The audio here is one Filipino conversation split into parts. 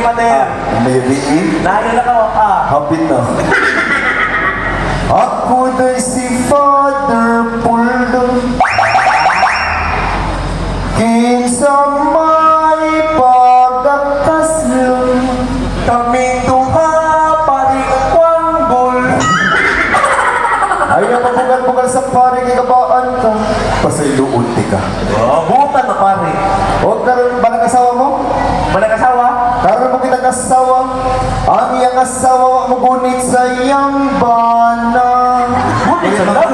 Pater. Mary E. Layo na ka, Hapit na. Ako da'y si Father Puldo, kinsa may pagkakaslo, Kaming tuha, parikwanggol. ay napabugal-bugal sa pare kagabaan ka, pasayloon ti ka. Butan na pare. O karon ba nag-asawa mo? Walang asawa? Karon mo kitang asawa, ang iyang asawa mo gunit sa iyang bana. Buti sa lang.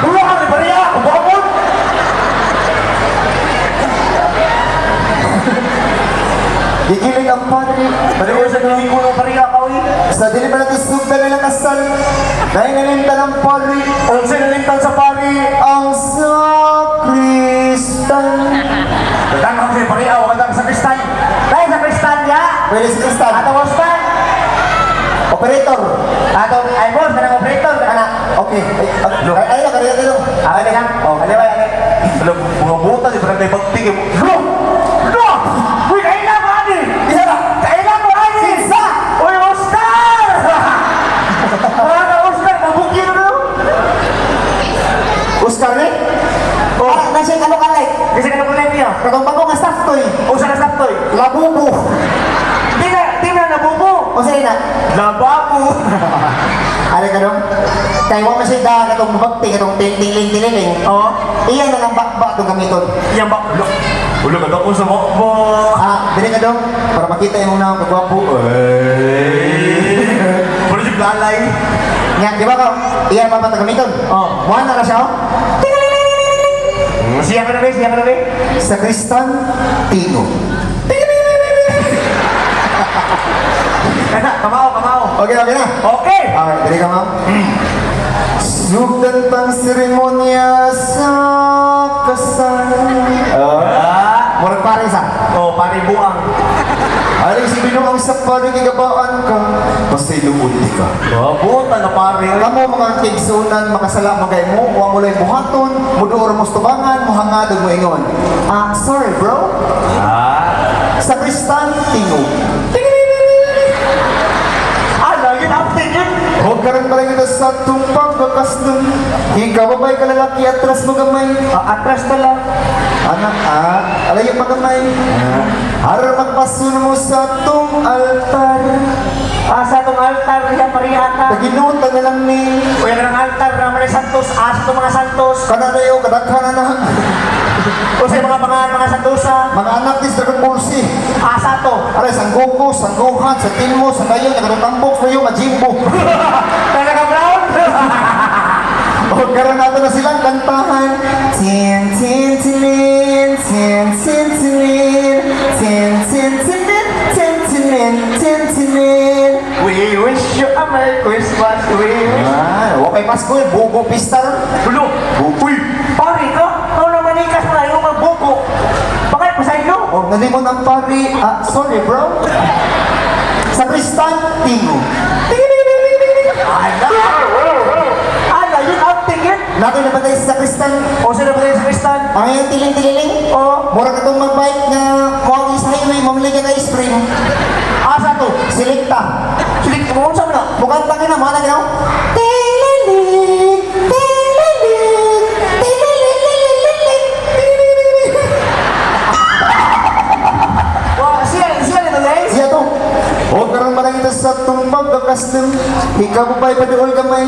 Buwa ka ni Maria, kubabot. Gigiling ang pare. Baliw sa gawin ko ng Maria, kawi. Sa dili ba natin sugda nilang kasal, dahil nalintan ang pari, Unsa nalintan sa pari. ang sakristan. Datang ako sa Maria, wag ka sa Kristan. Dahil sa Kristan ya. Pwede si Kristan. Ato Kristan. Operator. Ato ay boss, kanang operator. Anak, okay. Ay na, kanina tayo. Ano lang? Oh, ano ba? Alam, mga buta, di ba nang pagtingin mo? Lo! Lo! Uy, kailan mo, Ani? Isa na. Kailan mo, Ani? Isa! Uy, Oscar! Mga Oscar, mabukir mo? Oscar ni? Oh. Nasa yung kalay. Kasi ka na kulay niya. Katong bago nga staff to eh. O sa nasaptoy? Labubo. Di na nabubo. O sa'yo na. Lababu. Ano ka dong? Kaya mo masya daan katong mabagti, katong tiling-tiling. Oh, Iyan na lang bakbak itong gamiton. yan ba? Ulo ka daw sa mo. Dili ka dong, para makita yung mga kagwapo. Wala siya lalay. Nga, di ba ka? Iyan pa ba itong gamiton? Oh. Muhan na siya, oh. Siya ka na ba? Siya ka na ba? Sa Kristan, Tino. Kaya, kamao. Okay na. Okay. Okay, dali ka ma'am. Sugdan pang seremonya sa kasal. Murag pare sa. Oh, pare buang. Aling si Binuang sa pare kigabaan ka, pasiluod di ka. Oh, buta na pare. Kamu mga kigsunan, makasala magay mo, huwag mo lang buhaton, muduor mo stubangan, muhangadog mo ingon. Sorry bro. Sa Kristan, tingog. Lagi natin yun. Huwag ka rin pala ito sa tumpang kakasdun. Higababay ka lalaki, atras mo gamay. Atras na lang. Anak, alay yung magamay. Harar magpasun mo sa tong altar. Sa itong altar, niya parihata. Naginutan na lang ni. O yan ang altar, Ramon Santos. Sa itong mga Santos. Kananayo, kadaghan na. O sa mga pangalan, mga Santosa. Mga anak ni Dragon Ball Z. Sa ito. Aray, sang Goku, sang Gohan, sang Tilmo, sang Gayo, nagatutambok sa iyo, majimbo. Talaga brown. O karoon natin na silang kantahan. Tin, tin, tinin, tin, tin, tinin, tin, tin, tinin, tin, tinin, tin, tinin. We wish you a Merry Christmas. We wish. Okay, Pasko, bugo pistar. Bulo. Uy. Pare ka? Ikaw naman ikas na yung mga buko. Bakit pa sa inyo? O, nalimon ang pari. Sorry, bro. Sa Kristan, tingo. Ala, yun ang tingin. Nato na ba tayo sa Kristan? O sino ba tayo sa Kristan? Ang iyong tiling-tililing? O. Mura ka itong mag-bike na mukhang sa highway, mamili ka na ice cream. Asa to? Selecta. Silik, kung saan mo na? Mukhang tangin na, mga tangin na. Tililing, tililing, tililililililil, tililililil. Siya nito guys. Siya to. Huwag ka rin malang ito sa tumbang kakastim. Ikaw mo ba'y paduol kamay?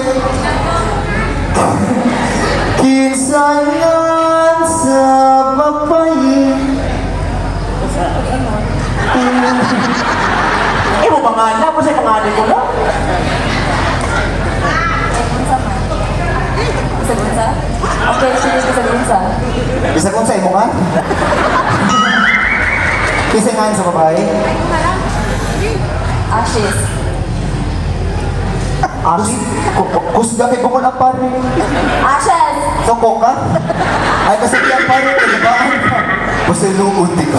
Kinsangan sa babae. Mo pangalan mo sa pangalan ko na? Isa-gunsa? Okay, sige, isa-gunsa. Isa kong sa imo nga. Kisingan sa babae. Ashes. Asin? Kusga kay bukol ang pari. Ashes! Soko ka? Ay kasi di ang pari, kagabaan ka. Basta luod di ka.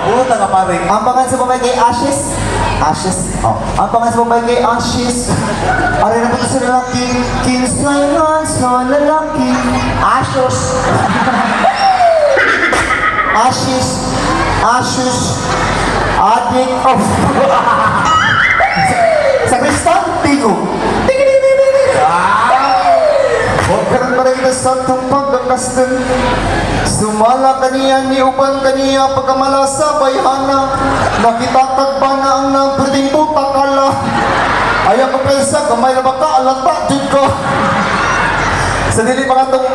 Buta ka pare. Ang pangalan sa babae kay Ashes. Ashes? Ang pangalan sa babae kay Ashes. Aray na ba ito sa lalaki? Kinsayan sa lalaki. Ashes. Asos. Asus, adik of sa Kristan, tigo. Huwag ka rin marita sa itong pagkakastan. Sumala kaniya ni uban kaniya pagkamala sa bayhana. Nakitakag ba na ang nagperding putakala? Ayaw ko pesa, kamay na baka alata, jud ko. Sa dili pa katong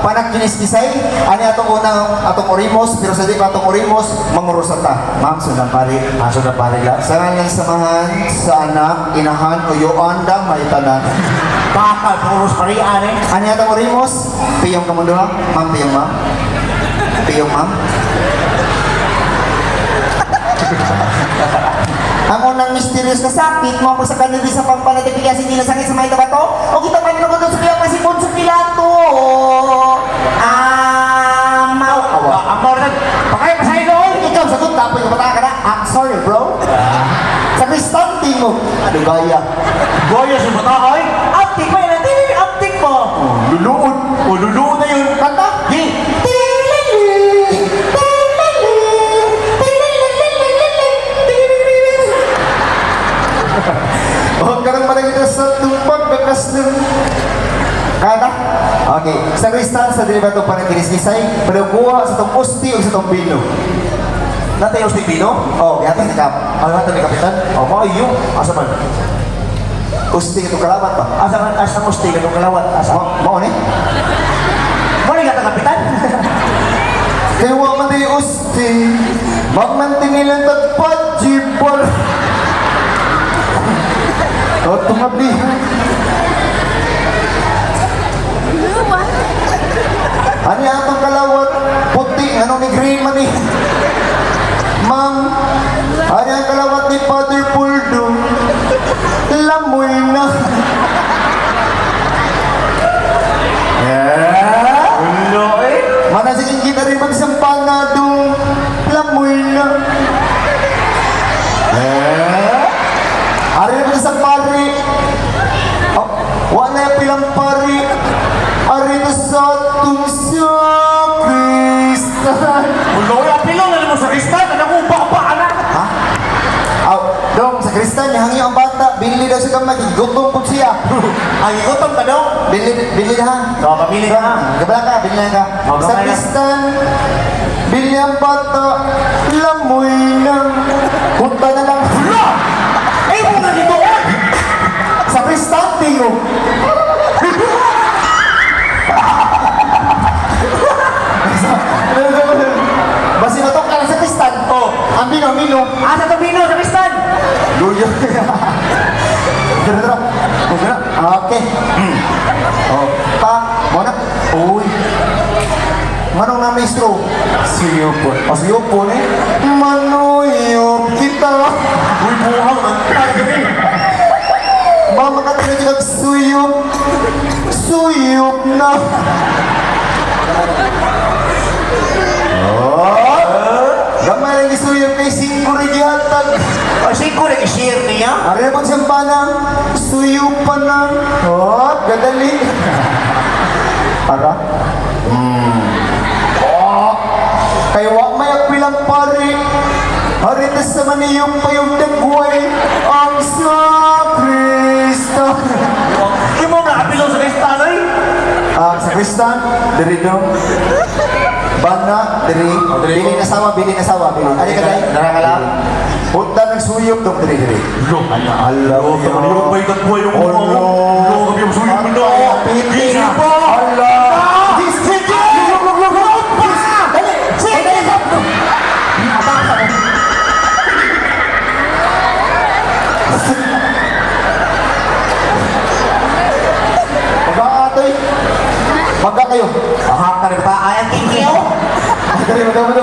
panagkinis-kisay, ani atong unang atong orimos, pero sa dili pa atong orimos, mangurusan ta. Ma'am, sundan pari. Sundan pari lang. Sa ngalan samahan, sa anak, inahan, o yoanda, may tanan. Bakal, pangurus parian eh. Ani atong orimos, piyong ka mundo ha? Ma'am, piyong ma'am? Piyong ma'am? Ang unang mysterious na sakit mo sa kanil sa pagpanatipigyan hindi na sakit sa mga bato o kita pa nung doon sa kaya kasi Poncio Pilato. Mau awa. Amor na, pakay pasay doon. Ikaw sagot tapoy ka bata ka na. I'm sorry bro. Sa Kristan tingo. Ano gaya? Goya sa bata ay. Aptik pa yun. Hindi aptik mo. Luluod. O luluod na yun. Kanta? Di. Oh, karang malagay sa tumpag bakas ng kada. Okay, sa Kristan sa dili ba ito parang kinis-kisay, pero buha sa itong usti o sa itong bino. Natay yung Stevino? Oh, yata ni Kap. Ang natin ni Kapitan? O, maayo. Asa man? Usti itong kalawat ba? Asa mo Steve, itong kalawat? Asa? Mao ni? Mali ka Kapitan? Kaya wa man di usti, magmantinilang tagpajipol. O, tumablihan. Ano yung atong kalawat? Puti, ano ni green man eh. Ma'am, ano yung kalawat ni Father Puldo? Lamoy na. Ulo eh. Mana sige kita rin magsampang na doon. Lamoy na. Ari na sa pari. Oh, wala yung pilang pari. Ari na sa atong sa Kristan. Ulo eh. Apilong na mo sa Kristan. Ano ba na? Ha? Aw, dong, sa Kristan, hangi ang bata. Binili daw sa kamay. Gutom po siya. Ay, gutom ka daw. Bili na ha. So, pamili ka ha. Gabala ka, bili na ka. Oh, Sa gamay na. Kristan, bili ang bata. Lamoy na. Punta na lang. Ulo! Eh, mo na dito eh. Sa Kristan, tingo. Basi na to ka sa Kristan. Oh. Ang mino. Asa to Bino sa Kristan? Luyo. Dara. Okay. Oh, pa, mo na. Uy. Manong na mistro? Siyupon. O siyupon eh? Manuyop kita. Uy, buhang. Ang tagay. Mama ka talaga suyop. Suyop na. Oh! Gamay lang isuyop kay Singko rin yatag. O, siguro i-share niya. Ari na po siyang panang, suyop pa na. Oh, gadali. Ara? Oh! Kaya wak may agpilang pari. Hari na sa maniyong payong dagway. Ang sa Kristo. Imo na apilong sa Kristan eh. Sa Kristan, diri dong. Bana, diri. Bili na sawa. Bili. Ano ka day? Narakalam. Punta ng suyop dong diri. Ulo. Allah. Ulo pa yung buhay ng mga. Ulo, kami yung suyo mo daw. Piti. Gising pa. Allah. Sige! Dali. Sige. Magkakatoy. Magka kayo. Ahak ka rin pa. Ayan, kinkiyo. Dali, madam.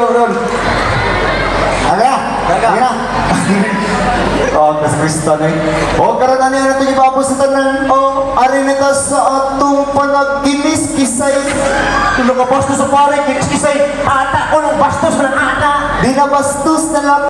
Aga. Aga. Oh, nasa Kristo na eh. O, karana niya natin ibabos sa tanan. O, arinita sa atong panagkinis-kisay. Tulong ka bastos sa pare, kinis-kisay. Ata ko ng bastos ng ata. Di na bastos na lang